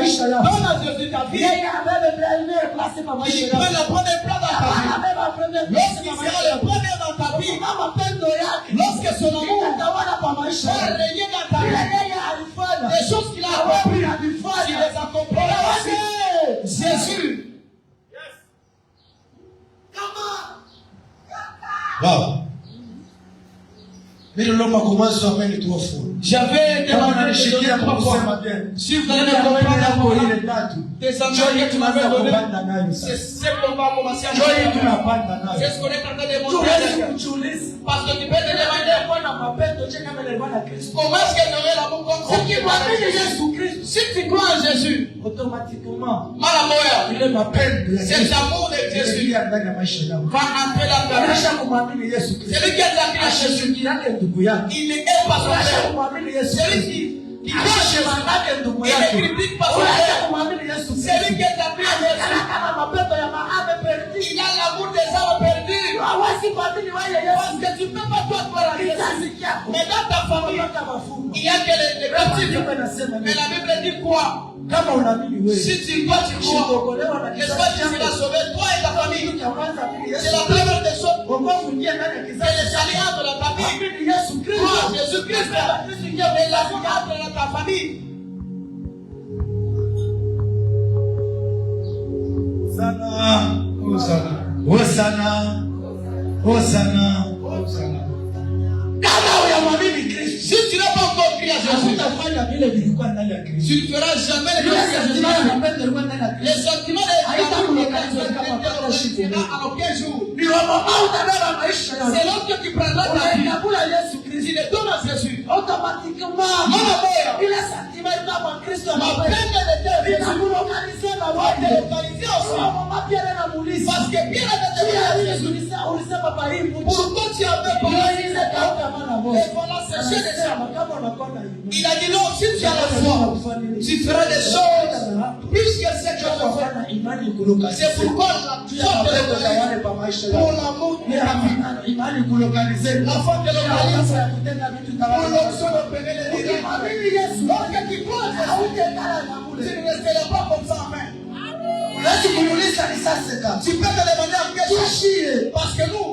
maisha yako. Donne à Jésus ta vie. Yeye amebeba place kwa maisha Il yako. prend le premier plan dans ta vie. Amebeba premier place Lorsqu'il kwa sera maisha le yako. premier dans ta vie, Kama mapendo yake. lorsque son amour Itatawala kwa maisha va yako. régner dans ta Ile vie, yeye alifanya. les choses qu'il a accompli, Alifanya. il les accomplira aussi. Jésus. Wow. Mais le l'homme a commencé à mener 3 fois. J'avais demandé de donner 3 fois. Si vous allez me comprendre, des amis que tu m'avais donné, c'est ce qu'on va commencer à faire. C'est ce qu'on est en train de montrer. Parce que tu peux te demander comment est-ce que j'aurai l'amour comme ça. Si tu crois en Jésus, automatiquement, cet amour de Jésus va entrer dans ta vie. Celui qui est appelé à Jésus, il n'est pas son frère. Celui qui croit en Jésus, il ne critique pas son frère. Celui qui est appelé à Jésus, il a l'amour des âmes perdues. Parce que tu ne peux pas toi croire à Jésus. Mais dans ta famille, il y a que les captifs. Mais la Bible dit quoi? Si tu crois, tu crois. Que soit tu seras sauvé, toi et ta famille. C'est la première des choses. C'est le salut entre dans ta vie. Crois Jésus-Christ. Et l'amour entre dans ta famille. Hosanna, Hosanna, Hosanna, Hosanna. Si tu n'as pas encore crié à Jésus, tu ne feras jamais les choses. Les sentiments à aucun jour. C'est lorsque tu prendras ta vie, tu les donnes à Jésus. Automatiquement, il a sentiment dans Christ. Ma peine de Dieu va te localiser aussi. Parce que bien à Jésus, pourquoi tu avais parlé et voilà sécher les âmes. Il a dit non, si tu as la foi, tu feras des choses plus que ce que tu as fait. C'est pourquoi tu as fait pour l'amour de la vie. L'enfant te localise pour l'option d'opérer les miracles. Lorsque tu crois tu ne resteras pas comme ça en main. Tu peux te demander en quelque chose. Parce que nous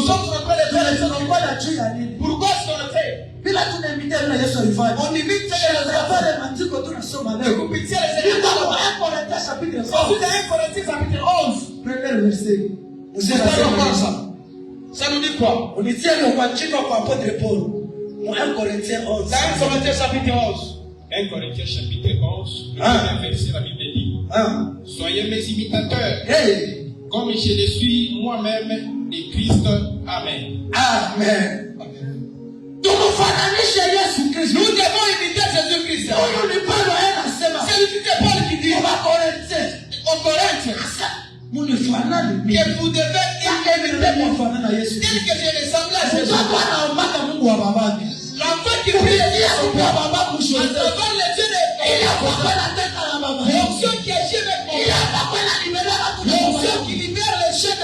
sommes en train de faire les choses. Pourquoi est-ce qu'on le fait? On imite les vous pitié les éléments. 1 Corinthiens chapitre 11. Ça nous dit quoi? On dit tiens le wachiko kwa apôtre Paul. 1 Corinthiens 11. 1 Corinthiens chapitre 11. 1 Corinthiens chapitre 11, le premier verset, la Bible dit soyez mes imitateurs, comme je le suis moi-même de Christ. Amen. Amen. Nous devons imiter Jésus-Christ. C'est Paul qui dit aux Corinthiens que vous devez imiter tel que je ressemble à Jésus. L'enfant qui prie dit à son père, devant les yeux de l'onction qui est chez l'onction qui libère les chaînes,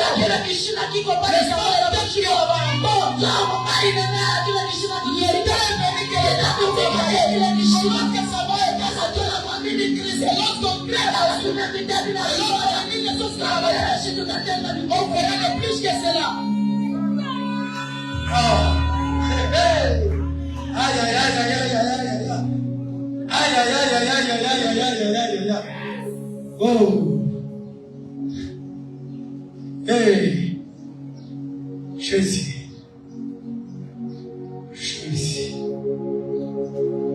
on fera plus que cela. Aïe, aïe, aïe, aïe, aïe, aïe, aïe, aïe. Aïe, aïe, aïe, aïe, aïe, aïe, aïe, aïe, aïe, aïe, aïe. Oh. Hey. Jésus. Jésus.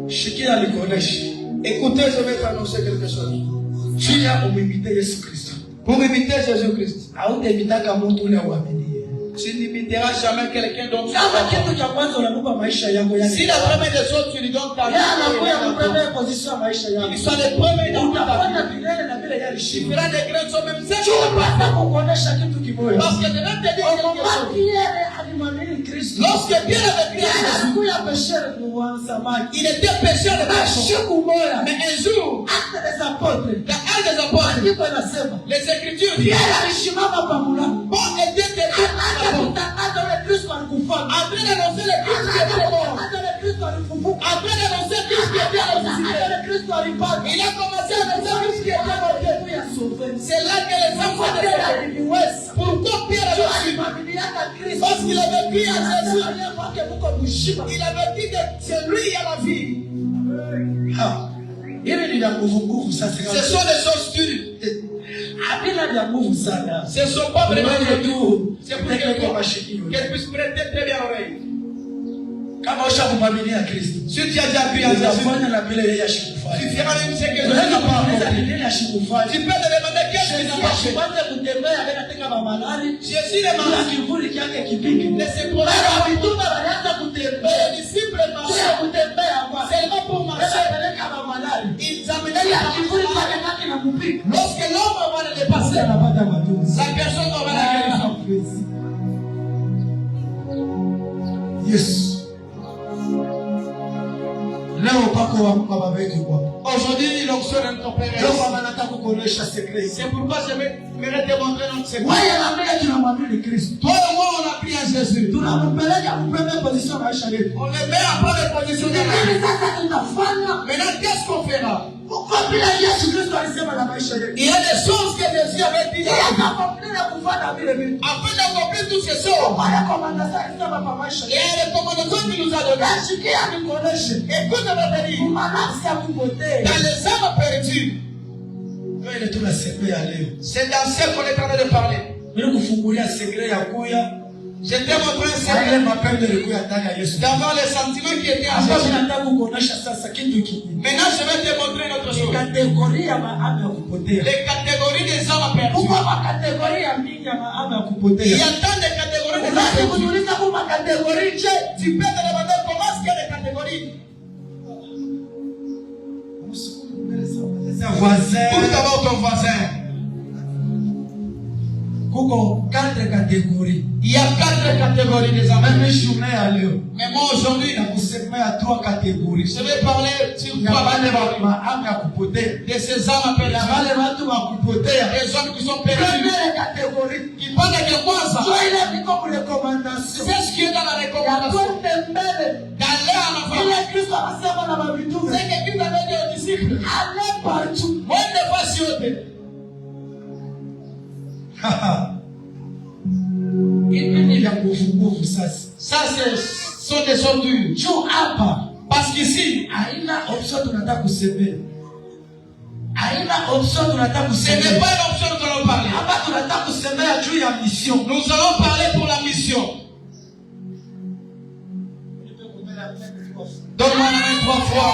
Ce qui a le collège. Écoutez, je vais t'annoncer quelque chose. Tu as imité Jésus-Christ. Pour imiter Jésus-Christ. Tu n'imiteras jamais quelqu'un d'autre. Si la première des choses, tu lui donnes ta vie, il soit le premier dans ta vie. Il fera des grandes choses, même si parce que de même te dire lorsque Pierre avait crié Jésus, il était pécheur de péché. Mais un jour, dans un des apôtres, les Écritures disent bon, et Dieu te dit en train d'annoncer le Christ qui est mort. En train d'annoncer le Christ qui est bien ressuscité. Kristo alipata. Il a commencé à nous dire ce qui était Mungu ya sauver. c'est là que les enfants de Dieu Aliweza. pourquoi Pierre a vécu? Familia ya Kristo. Parce qu'il a vécu à Jésus. Il a vécu que c'est lui qui a la vie. Ce sont des choses spirituelles. Ce ne sont pas vraiment des tours. C'est pour qu'elles puissent prêter très bien l'oreille. Si tu as déjà appuyé à Jésus, tu feras même ce que Jésus n'a pas accompli. Tu peux te demander qu'est-ce qui n'a pas fait. Jésus est malade. Ne se pose pas. Les disciples marchaient. Seulement pour marcher. Ils amenaient la lorsque l'homme va le dépasser, la personne va la guérison. Yes. Aujourd'hui, l'onction de ton Père. C'est pourquoi je vais te montrer notre secret. Toi et moi, on a pris à Jésus. On le met à première position de la vie. Maintenant, qu'est-ce qu'on fera? Il y a des choses que Jésus avait dit. Afin d'accomplir toutes ces choses. Il y a des recommandations qu'il nous a données. Écoute ma bénie. Dans les âmes perdues. C'est dans ce qu'on est en train de parler. Je t'ai montré un secret. D'avoir les sentiments qui étaient en Jésus. Maintenant, je vais te montrer une autre chose. Les catégories des âmes perdues. Il y a tant de catégories des âmes perdues. Tu peux te demander comment est-ce qu'il y a des catégories. Pour d'abord ton voisin. Il y a 4 catégories des âmes. Mais moi aujourd'hui, je vais parler sur 3 catégories de ces âmes perdues. Les hommes qui sont perdus. Qui parlent de quoi ça? C'est ce qui est dans la recommandation. D'aller en avant. C'est que Christ avait dit aux disciples. Allez partout. Moi, ne pas si haute. Ça, ce sont des ordures. Parce qu'ici, ce n'est pas une option que nous allons parler. Nous allons parler pour la mission. Donne-moi la main 3 fois.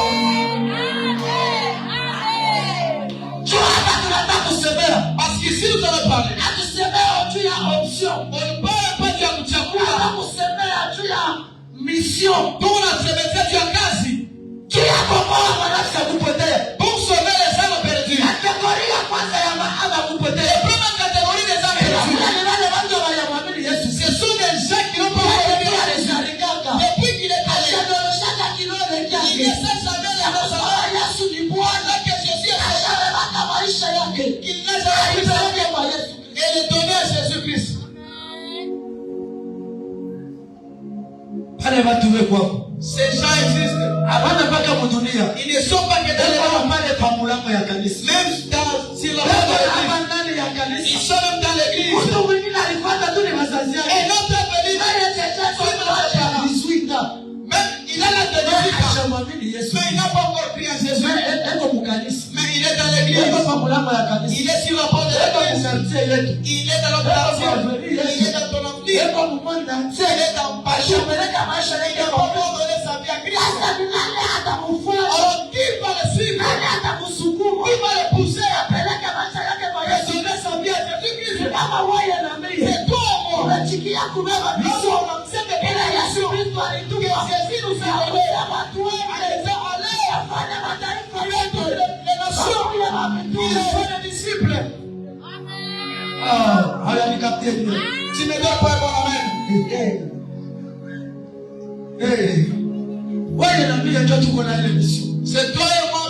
Parce qu'ici nous allons parler. On ne parle pas de mission. Pour la célébrité du Akazi. Pour sauver les âmes perdues. La première catégorie des âmes perdues. Ce sont des gens qui n'ont pas compris à Jésus. Depuis qu'il est allé. Il ne sait jamais les choses. Là que Jésus est allé. Qu'il n'a jamais pu faire. Et le donner à Jésus-Christ. Ces gens existent. Ils ne sont pas que dans les même sur la porte de l'église. Ils sont même dans l'église. Et notre venu, même il a la télévision. Mais il n'a pas encore pris à Jésus. Mais il est dans l'église. Il est sur la porte de l'église. Il est dans notre quartier. Il est dans ton avenir. Il est dans Pacha. Il n'a pas encore donné sa vie à Christ. Alors qui va le suivre? Qui va le pousser? Et donner sa vie à Jésus-Christ. C'est toi ou moi? Lorsqu'on a fait que Jésus nous a donné les nations. Ils sont des disciples. Tu ne dois pas avoir la main. C'est toi et moi.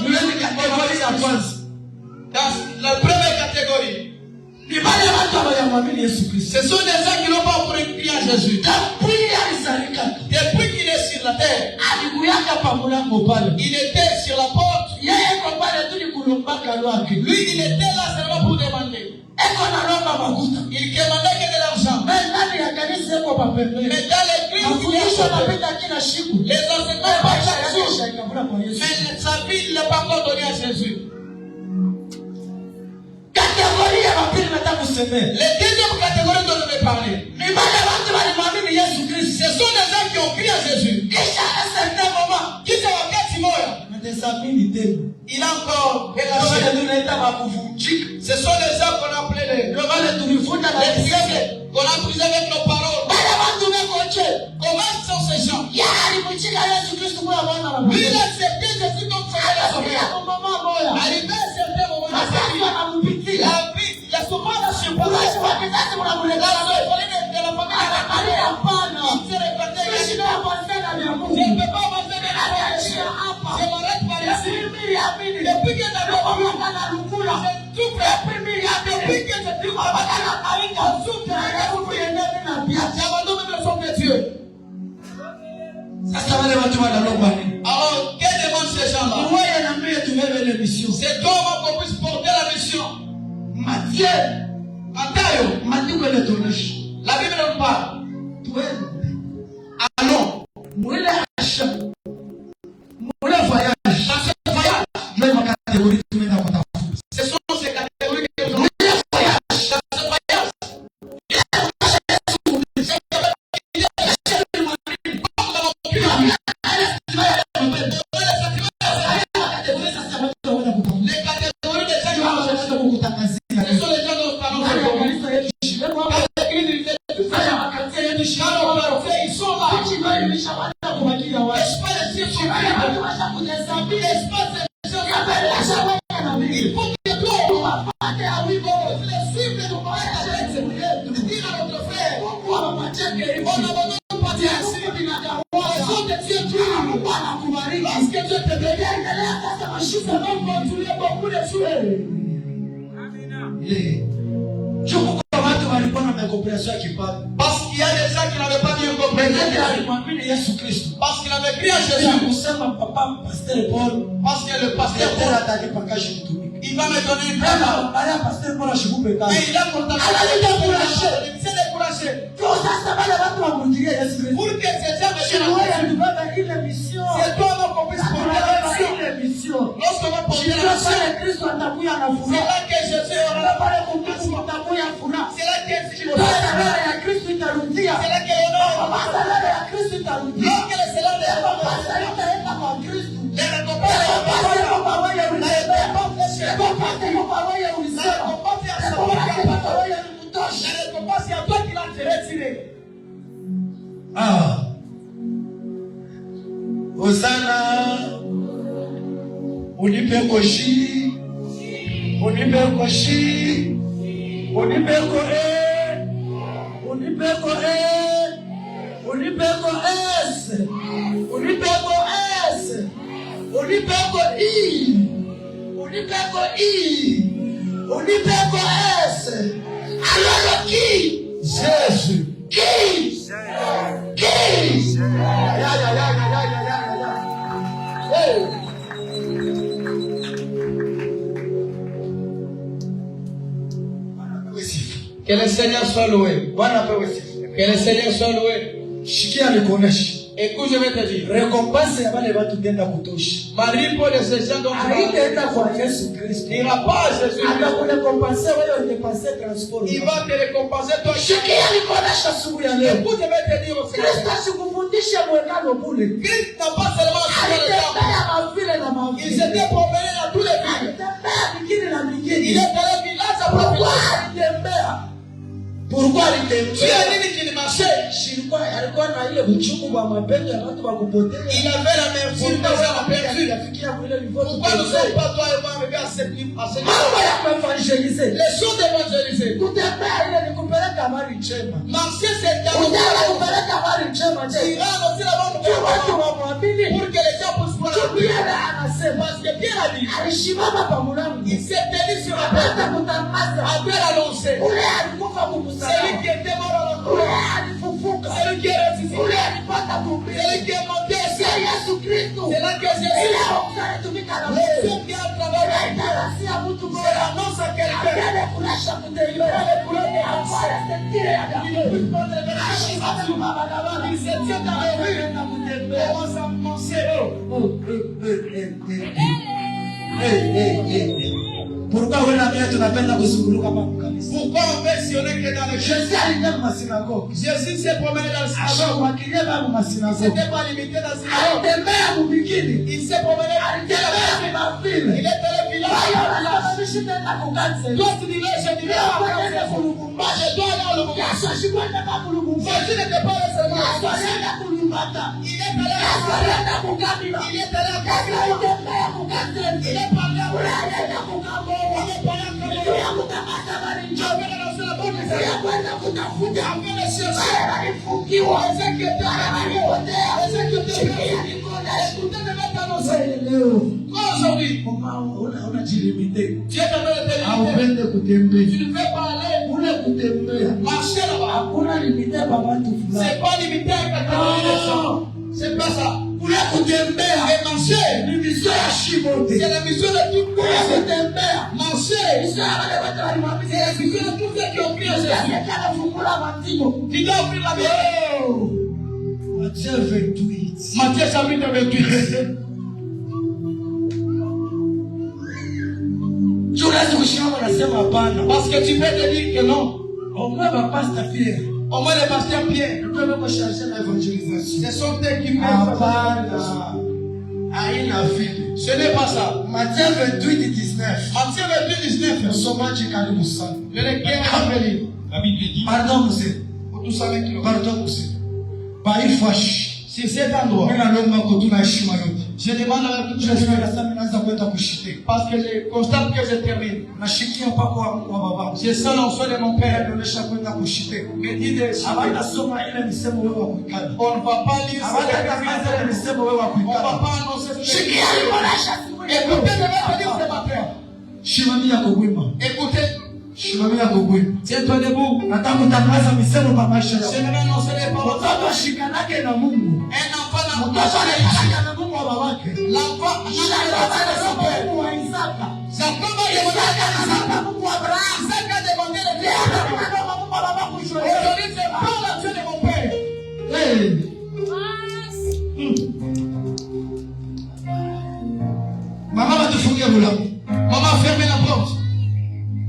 Dans la première catégorie. Ce sont des gens qui n'ont pas encore cru à Jésus. Depuis qu'il est sur la terre, il était sur la porte. Lui, il était là seulement pour demander. Il demandait que de l'argent. Mais dans l'église, les enseignements pas chaque jour. Mais sa vie, il n'a pas encore donné à Jésus. Les deuxième catégorie dont je vais parler, ce sont des gens qui ont crié à Jésus. Il a encore relâché. Ce sont les gens qu'on appelait les prisonniers, qu'on a brisé avec nos paroles. Comment sont ces gens? Lui, il a accepté Jésus comme son sauveur. Arrivé à un certain moment de sa vie, la vie, il a souvent la surprise. La famille de la famille, il s'est réparti. Je ne peux pas avancer de la vie. Je m'arrête par ici. Depuis que j'ai tout fait, depuis que j'ai tout j'abandonne même le son de Dieu. Alors, quelle demande ces gens-là? C'est toi qu'on puisse porter la mission. La Bible ne parle. Allons. Ce sont ces catégories que nous avons. Parce qu'il y a des gens qui n'avaient pas bien compris. Parce qu'il avait crié à Jésus. Parce que le pasteur Paul, il va me donner une parole. Et il a contacté. Il s'est découragé. Pour que ces gens me c'est toi qu'on puisse porter la mission. Lorsqu'on va porter la mission, c'est là que Jésus aura la parole. C'est là que c'est là que lorsque le Seigneur les récompense, c'est à toi qui l'a retiré. Hosanna, unipe koshi, unipe koshi, unipe koe, unipe koe, unipe koes, unipe koes, unipe koi, unipe koi, unipe koes. Alors qui? Jésus. Qui? Qui? Que le Seigneur soit loué. Que le Seigneur soit loué. Écoute, je vais te dire. Marie pour ces gens dont n'ira pas à Jésus. Il va te récompenser toi. Écoute, je vais te dire aussi. Christ n'a pas seulement sauvé le temple. Il s'était promené dans tous les villes. Il est allé village après village. Pourquoi il était tu as dit qu'il marchait? Il avait la même foule dans la perdue. Pourquoi nous sommes pas toi et moi arrivés à ce niveau? Les choses d'évangéliser. Marcher, c'est il ira annoncer la bonne nouvelle pour que les gens puissent voir. Parce que Pierre a dit, il s'est tenu sur la porte après l'annoncer. Celui qui était mort à la croix, celui qui est ressuscité, celui qui est monté, c'est là que Jésus, le seul qui a travaillé, annonce à quelqu'un. Il se tient dans la rue. Commence à penser. Pourquoi on a bien tu n'appelles la kuzunguluka hapa kanisa? Pourquoi on mentionne que dans le Jésus aliingia kwa synagogue. Jésus s'est promené dans le synagogue. Ashawakilia baba kwa synagogue. C'était pas limité dans le synagogue. Alitembea mubikini. Il s'est promené dans le village. Il est allé village. Toi tu dis je dis je dois aller au Lubumbashi. Jésus n'était pas là seulement. Il est allé à Kabila. Il est allé à Kabila. Il est parlé à aujourd'hui, unajilimite. tu es dans le Haupende kutembea. tu ne veux pas aller Ule kutembea. marcher là-bas. Hakuna limite kwa watu fulani. C'est pas limité à quelqu'un. C'est pas ça. Ule kutembea. Et marcher, Ni mission ya shimote. c'est la mission de tout le Ule monde. kutembea. Marcher, Mission ya wale wote walimwamini c'est la mission de tous ceux qui ont pris à Jésus. Anafungula matimo. Tu dois ouvrir la Bible. Matthieu 28. Matthieu chapitre 28. Tunaweza kushimama nasema hapana. Parce que tu peux te dire que non. Au moins Pasteur Pierre. Au moins le pasteur Pierre, Nous devons chercher l'évangélisation. ce sont eux qui Hapana. Haina vile. Ce n'est pas ça. Matthieu 28 19. Matthieu 28, 19. Msomaji karibu sana. Le lecteur Amen. La Bible dit, Pardon mzee. pour tous avec nous. Pardon mzee. Baifashi. Sur cet endroit, Mimi naomba kutuna heshima yote. je demande à toute Je chose suis là sasa naanza kwenda kushite. parce que je constate que je termine. Nashikia mpaka wa baba. Je sens l'onction de mon père. Anaonyesha kwenda kushite. Me dit de Habana soma ile misemo wewe wa kuikana. on ne va pas lire Habana kabisa ile misemo wewe wa on ne va kuikana. pas annoncer ce Shikia liboresha. Écoutez de votre livre ce matin. Shimamia kugwima. Écoutez, Shimamia kugwima. tiens-toi debout. Nataka kutangaza misemo kwa maisha Je yako. vais annoncer les paroles. Mtoto ashikanake na Mungu. Un enfant n'a Mtoto pas anashikana na Mungu wa babake. l'enfant n'a pas de son père. Mungu wa Isaka. Jacob a demandé à Isaac. Mungu wa Abraham. Isaac a demandé le Dieu. Mungu wa baba kushwe. Aujourd'hui, c'est pas la Dieu de mon père. Hey. Mama watufungie mlango. Maman, fermez la porte.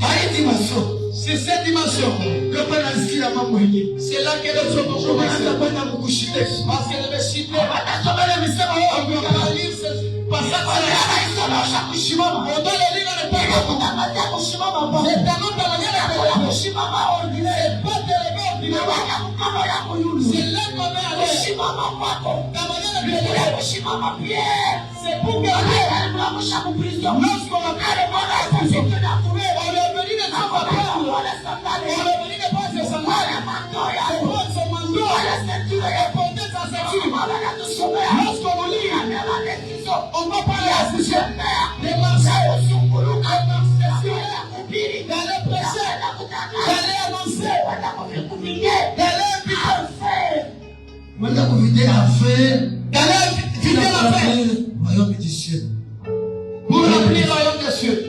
Hii dimension. C'est cette dimension. Ndio nasikia mambo hili. C'est là que les choses vont commencer. Kwenda kukushite. Parce que je vais citer. Atasomele misemo On wewe. peut pas lire ce passage. Kushimama. On doit le lire dans le Père. Kutangaza kushimama hapo. C'est dans notre manière de faire. Kushimama ordinaire. C'est pas de lever ordinaire. Mkono yako yule. C'est là qu'on met à l'aise. Kushimama kwako. La manière de Biblia faire. kushimama Pierre. C'est pour que Alimwamsha kuprison. lorsqu'on a fait le bon Sisi tunakuwe. on est venu de sa papa. Wala sandali. On est venu de pas ses sandales. Wala mandoya. On prend son manteau. Wala ceinture. Et porter sa ceinture. Wala tusomea. Lorsqu'on nous lit, Amela netizo. on va parler à ce sujet. Des marchés usunguluka. Kuhubiri. D'aller prêcher. D'aller annoncer. Wala kuvinye. D'aller inviter. Wala kuvide affaire. D'aller vider l'affaire. Royaume du ciel. Pour remplir le royaume des cieux.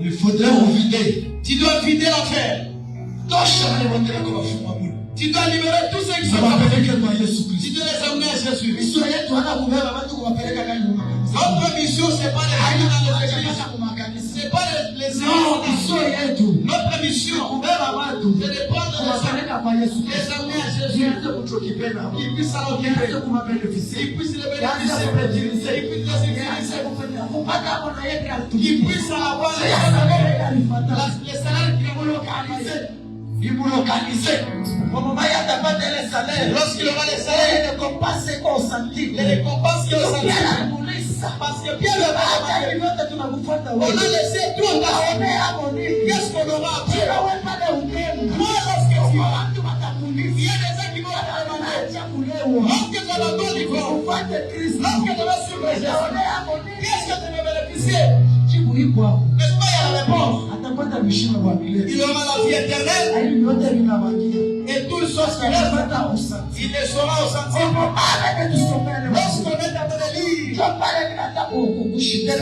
Il faudrait vous vider. Tu dois vider l'affaire. Tosha wale wote wako wafungwa mule. Tu dois libérer tous ceux qui sont Wapeleke kwa Yesu Tu Kristo. dois les amener à Jésus. Mission yetu hata kubeba watu kuwapeleka kani mu makanisa. Notre mission, ce n'est pas les amener dans les églises. Hata ku makanisa. Ce n'est pas les No, mission églises. yetu. Notre mission, Kubeba watu. c'est de prendre Kuwapeleka kwa Yesu les Kristo. amener à Jésus. Jianze kuchokipenda. Qu'ils puissent s'en Jianze occuper. kumabeneficia. Qu'ils puissent les Jianze bénéficier. kuprejilize. Qu'ils puissent les Jianze utiliser. kufanya kupata kona yake Qu'ils atulipe. puissent avoir les salaires qui vont localiser. Ibulokanize. Mama yatapata ile salaire. Lorsqu'il aura les salaires, Ne compense kwa usantiki. les récompenses qui ont Pierre senti. alimuuliza. Parce que Pierre le Hata va hivi vyote tunakufuata on wewe. a laissé tout en bas. Tunaonea hapo nini? Qu'est-ce qu'on aura appris? Kila wewe pale ukemu. Moi, lorsque tu vas, Watu watakuuliza. il y a des gens qui vont te demander. Acha kulewa. Lorsque tu vas dans l'ivrogne, Ufuate Kristo. lorsque tu vas suivre Jésus, Tunaonea hapo nini? qu'est-ce que tu veux bénéficier? Jibu iko hapo. N'est-ce pas, il y a la réponse. Atapata mishima wa milele. Il aura la vie éternelle Hivi vyote vinabakia. et toutes choses qui restent, Atapata usanti. il les saura au sentiment. Lorsqu'on est en train de lire,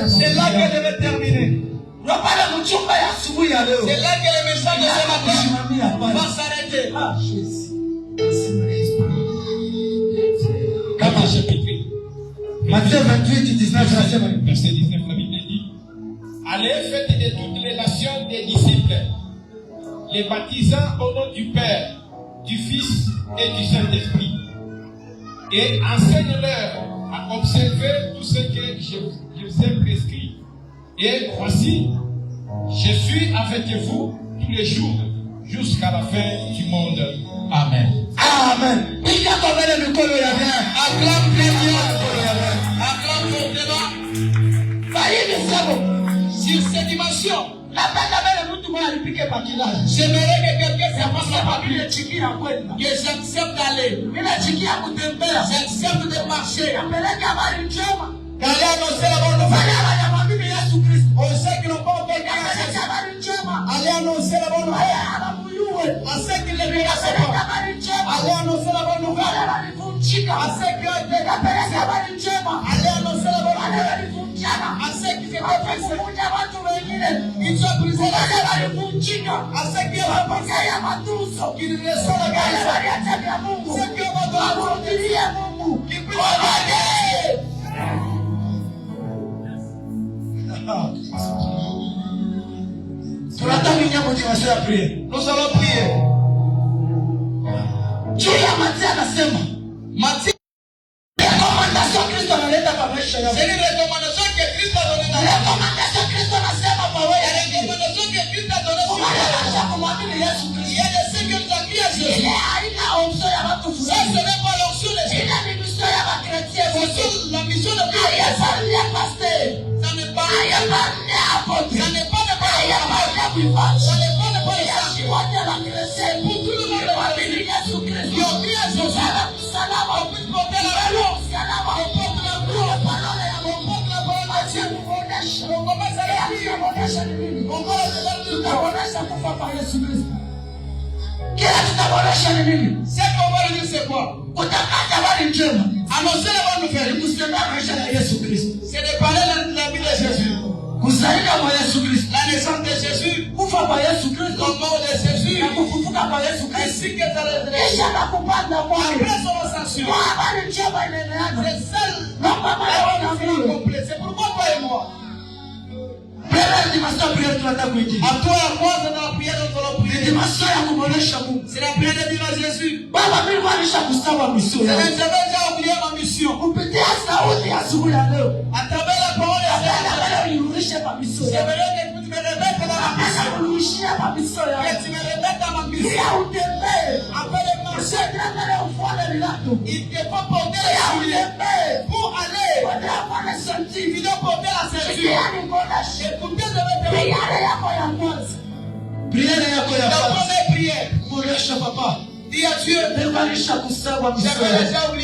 c'est là que je vais terminer. Ndio pale mchumba ya asubuhi ya leo. C'est là que le message de ce matin va s'arrêter. Ah, Jésus. Comme chapitre Matthieu 28, 19, verset 19, la Bible dit: allez, faites de toutes les nations des disciples, les baptisant au nom du Père, du Fils et du Saint-Esprit, et enseigne-leur à observer tout ce que je vous ai prescrit. Et voici, je suis avec vous tous les jours jusqu'à la fin du monde. Amen. Amen. Acclame très bien. Acclame fortement. Sur cette dimension, j'aimerais que quelqu'un s'avance la parole, que j'accepte d'aller, j'accepte de marcher, d'aller annoncer la bonne nouvelle. On sait qu'ils n'ont pas entendu aller annoncer la bonne nouvelle. À ceux qui ne le connaissent pas, aller annoncer la bonne nouvelle. À ceux qui ont été capés, aller annoncer la bonne nouvelle. À ceux qui s'étaient blessés, ils ont brisé la gueule. À ceux qui ont pensé qu'ils ne sont la gueule. Ceux qui ont besoin qui puissent aller. Nous allons prier. Juu ya Matia anasema Matthieu, recommandation Kristo analeta kwa maisha yako. c'est une recommandation que Christ a donnée dans la vie. Recommandation Kristo anasema kwa wewe. La recommandation que Christ a donnée sur Unataka toi. kumwamini Yesu Kristo. Il y a des ceux qui ont crié à Jésus. Ile haina option ya watu Ça, fulani. ce n'est pas l'onction de Dieu. Ile ni mission ya wakretia wote. C'est la mission de Dieu. Hayapandia pastor. Ça n'est pas Hayapandia apotre. Ça n'est pas Hayapandia kuifashi. Ça n'est pas Yesu wote wakretia. Pour tout le monde kuamini Yesu Kristo. Qui ont crié à Jésus. Msalaba. On puisse porter la parole. Msalaba. On porte la croix. Parole ya Mungu. On porte la parole de Dieu. Kuonesha. On commence à la prier. Tutaonesha ni nini? On commence à la prier. Tutaonesha kufa kwa Yesu Kristo. Kila tutaonesha ni nini? Ce qu'on va lui dire, c'est quoi? Kutangaza habari njema. Annoncer la bonne nouvelle. Kusemea maisha ya Yesu Kristo. C'est de parler la vie de Jésus. Kuzaliwa kwa Yesu Kristo. La naissance de Jésus. Kufa kwa Yesu Kristo. La mort de Jésus. Na kufufuka kwa Yesu Kristo. Ainsi que sa résurrection. Kisha na kupanda kwake. Après son ascension. Kwa habari njema inaendelea. C'est celle Naomba la na bonne nouvelle complète. C'est pourquoi toi et moi. Première dimension ya prière tunataka kuingia. Hatua ya kwanza na prière dont on a Ni prié. dimension ya kuboresha Mungu. C'est la prière de dire à Jésus. Baba mimi wanisha kustawa mission C'est yangu. j'avais déjà oublié ma mission. Kupitia sauti ya asubuhi ya leo. À travers la parole de Dieu. Nataka nirudishe kwa mission yangu. J'aimerais que tu me répètes dans ma mission. Nataka kurudishia kwa mission yangu. Que tu me répètes dans ma mission. Pia utembee. Après le marché, Usiendelee ufuate vilato. il te faut porter les Pia souliers. utembee. Pour aller, Uendelee kuona senti. il faut porter la ceinture. Yaani kuonesha. Écoutez de votre Prière yako ya kwanza. Prière yako ya La kwanza. première prière. Kuonesha papa. Dis à Dieu, Nimewanisha kustawa mission j'avais yangu. déjà oublié